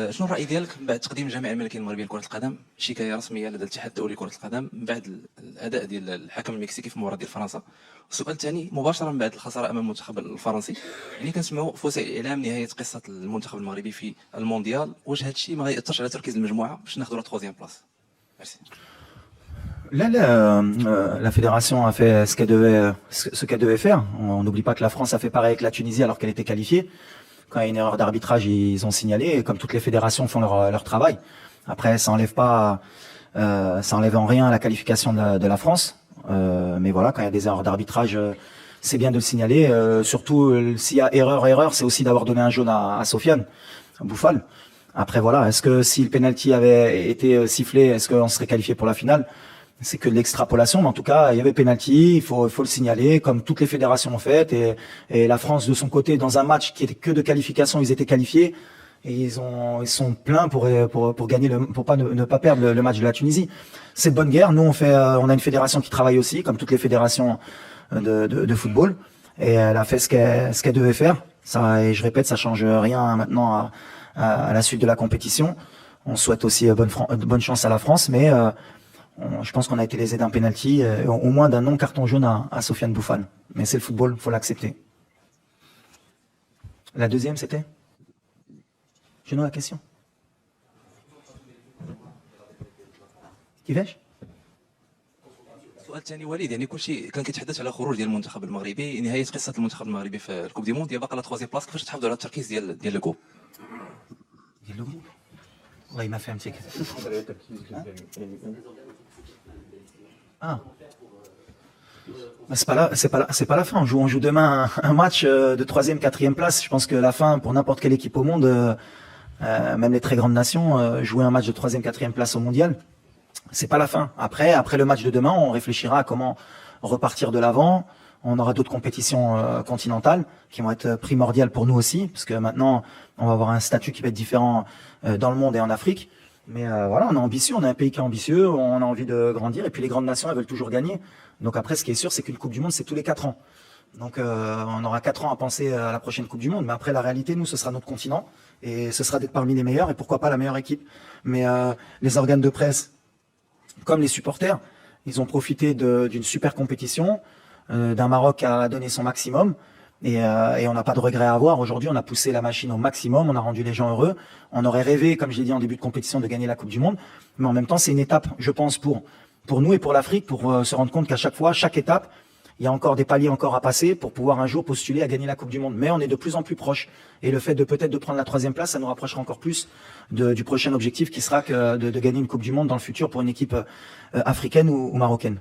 شنو الرأي ديالك من بعد تقديم الجمعية الملكية المغربية لكرة القدم شكاية رسمية لدى الاتحاد الدولي لكرة القدم من بعد الأداء ديال الحكم المكسيكي في مباراة ديال فرنسا؟ السؤال الثاني مباشرة من بعد الخسارة أمام المنتخب الفرنسي، يعني كنسمعوا في وسائل الإعلام نهاية قصة المنتخب المغربي في المونديال، واش هذا الشيء ما غيأثرش على تركيز المجموعة باش ناخذوا لا تخوازيام بلاص؟ ميرسي. Là, la fédération a fait ce qu'elle devait faire. On n'oublie pas que la France a fait pareil avec la Tunisie alors qu'elle était qualifiée. Quand il y a une erreur d'arbitrage, ils ont signalé. Et comme toutes les fédérations font leur travail. Après, ça enlève en rien la qualification de la France. Mais voilà, quand il y a des erreurs d'arbitrage, c'est bien de le signaler. Surtout, s'il y a erreur, c'est aussi d'avoir donné un jaune à Sofiane Bouffal. Après, voilà, est-ce que si le penalty avait été sifflé, est-ce qu'on serait qualifié pour la finale? C'est que de l'extrapolation, mais en tout cas, il y avait penalty, il faut le signaler, comme toutes les fédérations ont fait, et la France, de son côté, dans un match qui était que de qualification, ils étaient qualifiés, et ils sont pleins pour gagner pour ne pas perdre le match de la Tunisie. C'est de bonne guerre. Nous, on a une fédération qui travaille aussi, comme toutes les fédérations de football, et elle a fait ce qu'elle devait faire. Ça, et je répète, ça change rien maintenant à la suite de la compétition. On souhaite aussi bonne chance à la France, mais je pense qu'on a été lésé d'un penalty, au moins d'un non-carton jaune à Sofiane Bouffal. Mais c'est le football, il faut l'accepter. La deuxième, c'était شنو la question كيفاش؟ السؤال الثاني وليد، يعني كلشي كان كيتحدث على خروج ديال المنتخب المغربي، نهاية قصة المنتخب المغربي في الكوب دي موند، باقا لا تخوازيام بلاص، كيفاش تحافظوا على التركيز ديال الكوب؟ ديال الكوب؟ والله ما فهمتك. Ah. C'est pas la fin. On joue demain un match de 3e, 4e place. Je pense que la fin, pour n'importe quelle équipe au monde, même les très grandes nations, jouer un match de 3e, 4e place au mondial, c'est pas la fin. Après le match de demain, on réfléchira à comment repartir de l'avant. On aura d'autres compétitions continentales qui vont être primordiales pour nous aussi, parce que maintenant, on va avoir un statut qui va être différent dans le monde et en Afrique. Mais voilà, on est ambitieux, on est un pays qui est ambitieux, on a envie de grandir, et puis les grandes nations, elles veulent toujours gagner. Donc après, ce qui est sûr, c'est qu'une Coupe du Monde, c'est tous les 4 ans. Donc on aura 4 ans à penser à la prochaine Coupe du Monde. Mais après, la réalité, nous, ce sera notre continent, et ce sera d'être parmi les meilleurs, et pourquoi pas la meilleure équipe. Mais les organes de presse, comme les supporters, ils ont profité d'une super compétition, d'un Maroc qui a donné son maximum. Et on n'a pas de regret à avoir. Aujourd'hui, on a poussé la machine au maximum, on a rendu les gens heureux. On aurait rêvé, comme je l'ai dit en début de compétition, de gagner la Coupe du Monde. Mais en même temps, c'est une étape, je pense, pour nous et pour l'Afrique, pour se rendre compte qu'à chaque fois, chaque étape, il y a encore des paliers encore à passer pour pouvoir un jour postuler à gagner la Coupe du Monde. Mais on est de plus en plus proche. Et le fait de peut-être de prendre la 3e place, ça nous rapprochera encore plus du prochain objectif qui sera de gagner une Coupe du Monde dans le futur pour une équipe africaine ou marocaine.